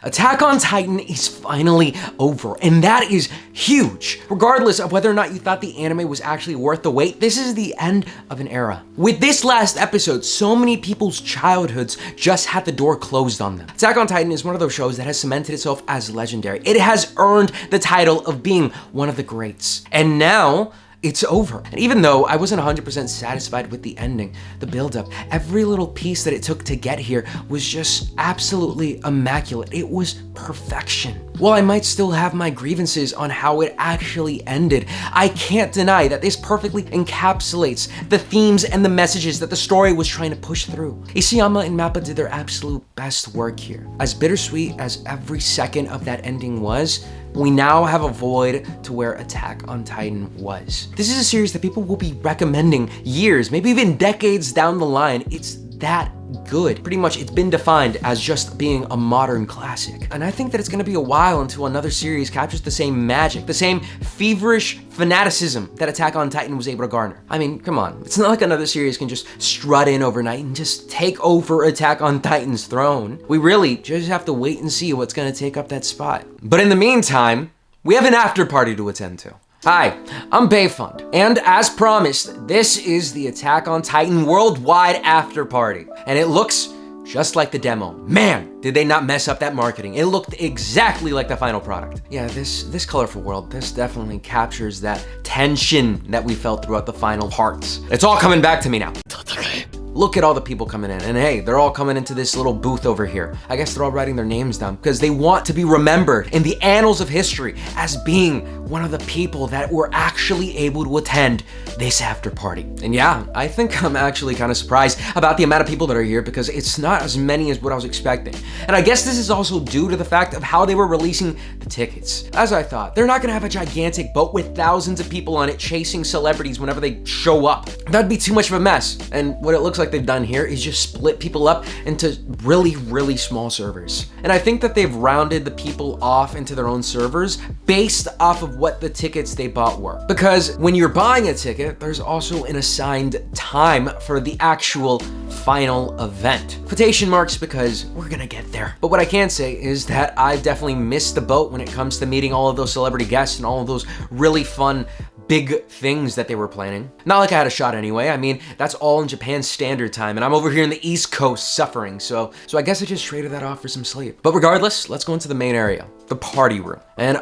Attack on Titan is finally over, and that is huge. Regardless of whether or not you thought the anime was actually worth the wait, this is the end of an era. With this last episode, so many people's childhoods just had the door closed on them. Attack on Titan is one of those shows that has cemented itself as legendary. It has earned the title of being one of the greats. And now, it's over. And even though I wasn't 100% satisfied with the ending, the build-up, every little piece that it took to get here was just absolutely immaculate. It was perfection. While I might still have my grievances on how it actually ended, I can't deny that this perfectly encapsulates the themes and the messages that the story was trying to push through. Isayama and Mappa did their absolute best work here. As bittersweet as every second of that ending was, we now have a void to where Attack on Titan was. This is a series that people will be recommending years, maybe even decades down the line. It's that good. Pretty much it's been defined as just being a modern classic. And I think that it's gonna be a while until another series captures the same magic, the same feverish fanaticism that Attack on Titan was able to garner. I mean, come on. It's not like another series can just strut in overnight and just take over Attack on Titan's throne. We really just have to wait and see what's gonna take up that spot. But in the meantime, we have an after party to attend to. Hi, I'm Bayfond, and as promised, this is the Attack on Titan Worldwide After Party, and it looks just like the demo. Man, did they not mess up that marketing. It looked exactly like the final product. Yeah, this colorful world, this definitely captures that tension that we felt throughout the final parts. It's all coming back to me now. Look at all the people coming in, and hey, they're all coming into this little booth over here. I guess they're all writing their names down because they want to be remembered in the annals of history as being one of the people that were actually able to attend this after party. And yeah, I think I'm actually kind of surprised about the amount of people that are here because it's not as many as what I was expecting. And I guess this is also due to the fact of how they were releasing the tickets. As I thought, they're not gonna have a gigantic boat with thousands of people on it chasing celebrities whenever they show up. That'd be too much of a mess. And what it looks like they've done here is just split people up into really small servers. And I think that they've rounded the people off into their own servers based off of what the tickets they bought were. Because when you're buying a ticket, there's also an assigned time for the actual final event. Quotation marks because we're gonna get there. But what I can say is that I've definitely missed the boat when it comes to meeting all of those celebrity guests and all of those really fun big things that they were planning. Not like I had a shot anyway. I mean, that's all in Japan's standard time, and I'm over here in the East Coast suffering, so I guess I just traded that off for some sleep. But regardless, let's go into the main area, the party room. And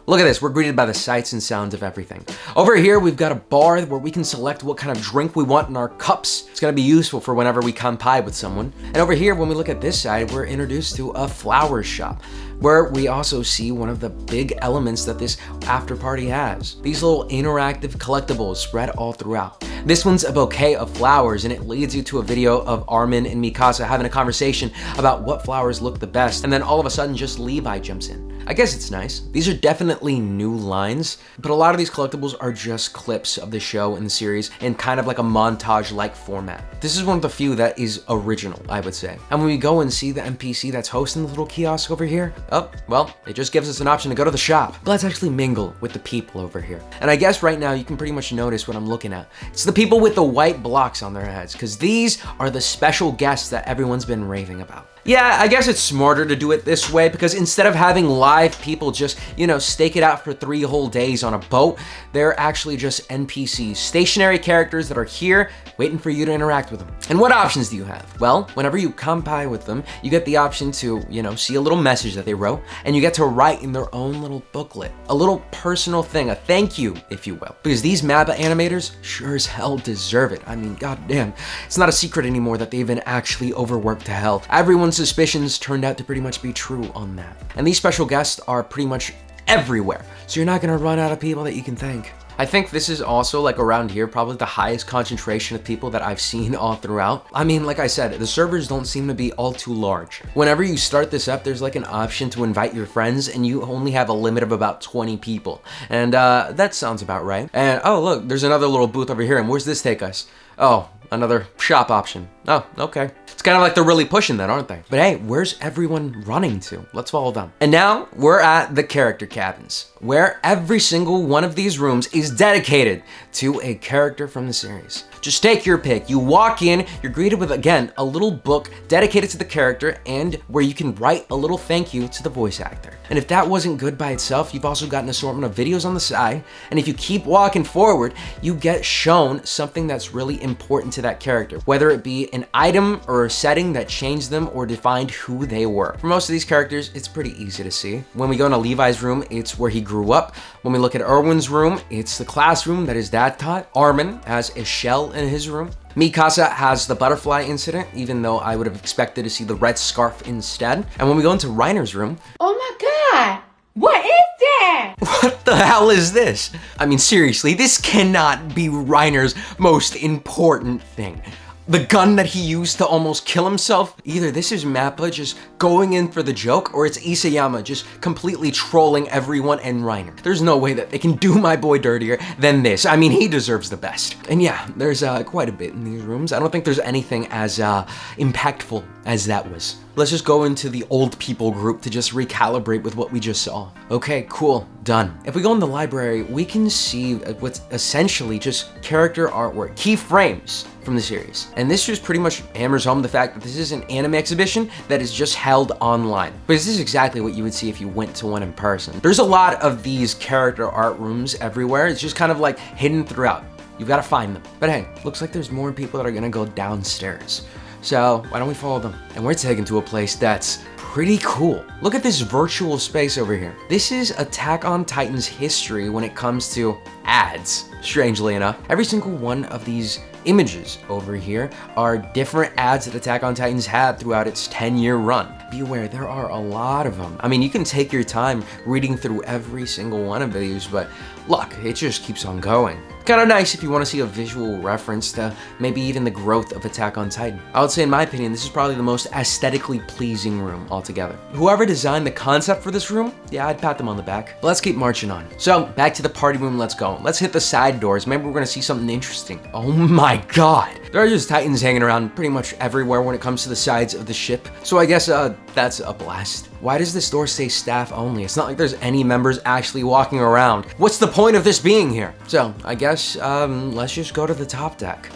look at this, we're greeted by the sights and sounds of everything. Over here, we've got a bar where we can select what kind of drink we want in our cups. It's gonna be useful for whenever we kanpai with someone. And over here, when we look at this side, we're introduced to a flower shop, where we also see one of the big elements that this after party has. These little interactive collectibles spread all throughout. This one's a bouquet of flowers, and it leads you to a video of Armin and Mikasa having a conversation about what flowers look the best, and then all of a sudden just Levi jumps in. I guess it's nice. These are definitely new lines, but a lot of these collectibles are just clips of the show and the series in kind of like a montage-like format. This is one of the few that is original, I would say. And when we go and see the NPC that's hosting the little kiosk over here, oh, well, it just gives us an option to go to the shop. But let's actually mingle with the people over here. And I guess right now you can pretty much notice what I'm looking at. It's the people with the white blocks on their heads, because these are the special guests that everyone's been raving about. Yeah, I guess it's smarter to do it this way because instead of having live people just, stake it out for 3 whole days on a boat, they're actually just NPCs, stationary characters that are here waiting for you to interact with them. And what options do you have? Well, whenever you kanpai with them, you get the option to, see a little message that they wrote, and you get to write in their own little booklet, a little personal thing, a thank you, if you will. Because these Mappa animators sure as hell deserve it. I mean, goddamn, it's not a secret anymore that they've been actually overworked to hell. Everyone's suspicions turned out to pretty much be true on that. And these special guests are pretty much everywhere, so you're not gonna run out of people that you can thank. I think this is also, like around here, probably the highest concentration of people that I've seen all throughout. I mean, like I said, the servers don't seem to be all too large. Whenever you start this up, there's like an option to invite your friends, and you only have a limit of about 20 people. And that sounds about right. And oh look, there's another little booth over here, and where's this take us? Oh, another shop option. Oh, okay. It's kind of like they're really pushing that, aren't they? But hey, where's everyone running to? Let's follow them. And now we're at the character cabins, where every single one of these rooms is dedicated to a character from the series. Just take your pick. You walk in, you're greeted with, again, a little book dedicated to the character and where you can write a little thank you to the voice actor. And if that wasn't good by itself, you've also got an assortment of videos on the side. And if you keep walking forward, you get shown something that's really important to that character, whether it be an item or a setting that changed them or defined who they were. For most of these characters, it's pretty easy to see. When we go into Levi's room, it's where he grew up. When we look at Erwin's room, it's the classroom that his dad taught. Armin has a shell in his room. Mikasa has the butterfly incident, even though I would have expected to see the red scarf instead. And when we go into Reiner's room, oh my God, what is that? What the hell is this? I mean, seriously, this cannot be Reiner's most important thing. The gun that he used to almost kill himself. Either this is Mappa just going in for the joke, or it's Isayama just completely trolling everyone and Reiner. There's no way that they can do my boy dirtier than this. I mean, he deserves the best. And yeah, there's quite a bit in these rooms. I don't think there's anything as impactful as that was. Let's just go into the old people group to just recalibrate with what we just saw. Okay, cool, done. If we go in the library, we can see what's essentially just character artwork, keyframes from the series. And this just pretty much hammers home the fact that this is an anime exhibition that is just held online. But this is exactly what you would see if you went to one in person. There's a lot of these character art rooms everywhere. It's just kind of like hidden throughout. You've got to find them. But hey, looks like there's more people that are gonna go downstairs. So why don't we follow them? And we're taken to a place that's pretty cool. Look at this virtual space over here. This is Attack on Titan's history when it comes to ads, strangely enough. Every single one of these images over here are different ads that Attack on Titan's had throughout its 10-year run. Be aware, there are a lot of them. I mean, you can take your time reading through every single one of these, but look, it just keeps on going. Kind of nice if you want to see a visual reference to maybe even the growth of Attack on Titan. I would say, in my opinion, this is probably the most aesthetically pleasing room altogether. Whoever designed the concept for this room, yeah, I'd pat them on the back. But let's keep marching on. So, back to the party room, let's go. Let's hit the side doors. Maybe we're gonna see something interesting. Oh my God. There are just Titans hanging around pretty much everywhere when it comes to the sides of the ship. So I guess that's a blast. Why does this door say staff only? It's not like there's any members actually walking around. What's the point of this being here? So I guess let's just go to the top deck.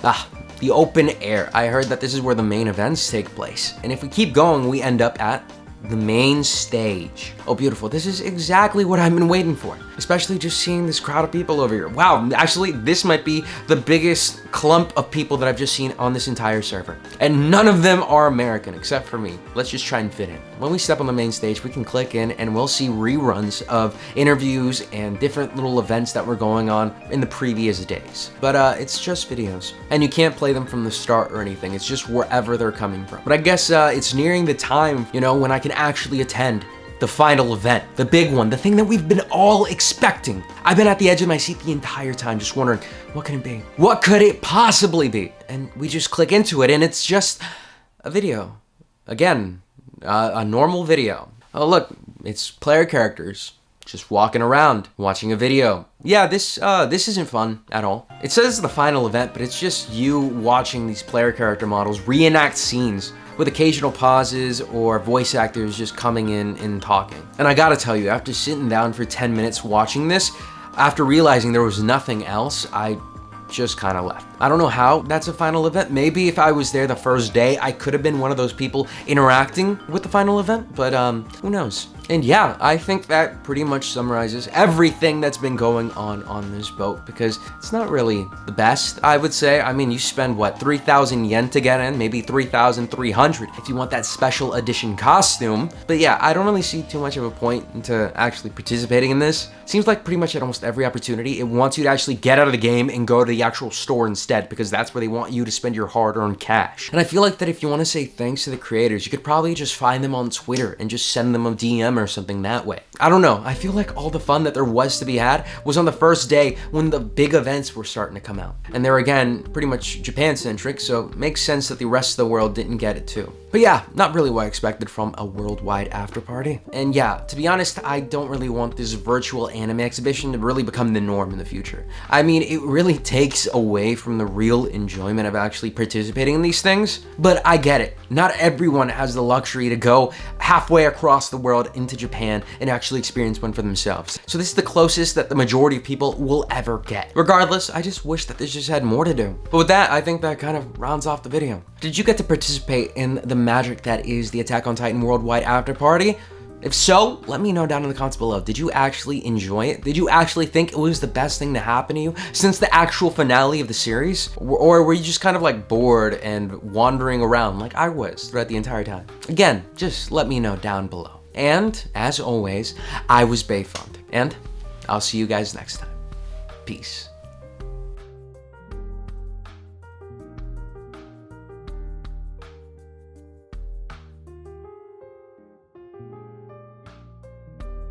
The open air. I heard that this is where the main events take place. And if we keep going, we end up at the main stage. Oh, beautiful. This is exactly what I've been waiting for, especially just seeing this crowd of people over here. Wow, actually, this might be the biggest clump of people that I've just seen on this entire server. And none of them are American, except for me. Let's just try and fit in. When we step on the main stage, we can click in and we'll see reruns of interviews and different little events that were going on in the previous days. But it's just videos. And you can't play them from the start or anything. It's just wherever they're coming from. But I guess it's nearing the time, you know, when I can actually attend the final event, the big one, the thing that we've been all expecting. I've been at the edge of my seat the entire time, just wondering, what can it be? What could it possibly be? And we just click into it and it's just a video. Again, a normal video. Oh look, it's player characters just walking around, watching a video. Yeah, this isn't fun at all. It says the final event, but it's just you watching these player character models reenact scenes with occasional pauses or voice actors just coming in and talking. And I gotta tell you, after sitting down for 10 minutes watching this, after realizing there was nothing else, I just kind of left. I don't know how that's a final event. Maybe if I was there the first day, I could have been one of those people interacting with the final event, but who knows? And yeah, I think that pretty much summarizes everything that's been going on this boat, because it's not really the best, I would say. I mean, you spend what, 3,000 yen to get in, maybe 3,300 if you want that special edition costume. But yeah, I don't really see too much of a point into actually participating in this. Seems like pretty much at almost every opportunity, it wants you to actually get out of the game and go to the actual store instead, because that's where they want you to spend your hard-earned cash. And I feel like that if you want to say thanks to the creators, you could probably just find them on Twitter and just send them a DM or something that way. I don't know. I feel like all the fun that there was to be had was on the first day when the big events were starting to come out. And they're, again, pretty much Japan-centric, so it makes sense that the rest of the world didn't get it too. But But yeah, not really what I expected from a worldwide after party. And yeah, to be honest, I don't really want this virtual anime exhibition to really become the norm in the future. I mean, it really takes away from the real enjoyment of actually participating in these things, but I get it. Not everyone has the luxury to go halfway across the world into Japan and actually experience one for themselves. So this is the closest that the majority of people will ever get. Regardless, I just wish that this just had more to do. But with that, I think that kind of rounds off the video. Did you get to participate in the magic that is the Attack on Titan Worldwide After Party? If so, let me know down in the comments below. Did you actually enjoy it? Did you actually think it was the best thing to happen to you since the actual finale of the series? Or were you just kind of like bored and wandering around like I was throughout the entire time? Again, just let me know down below. And as always, I was Bayfond, and I'll see you guys next time. Peace.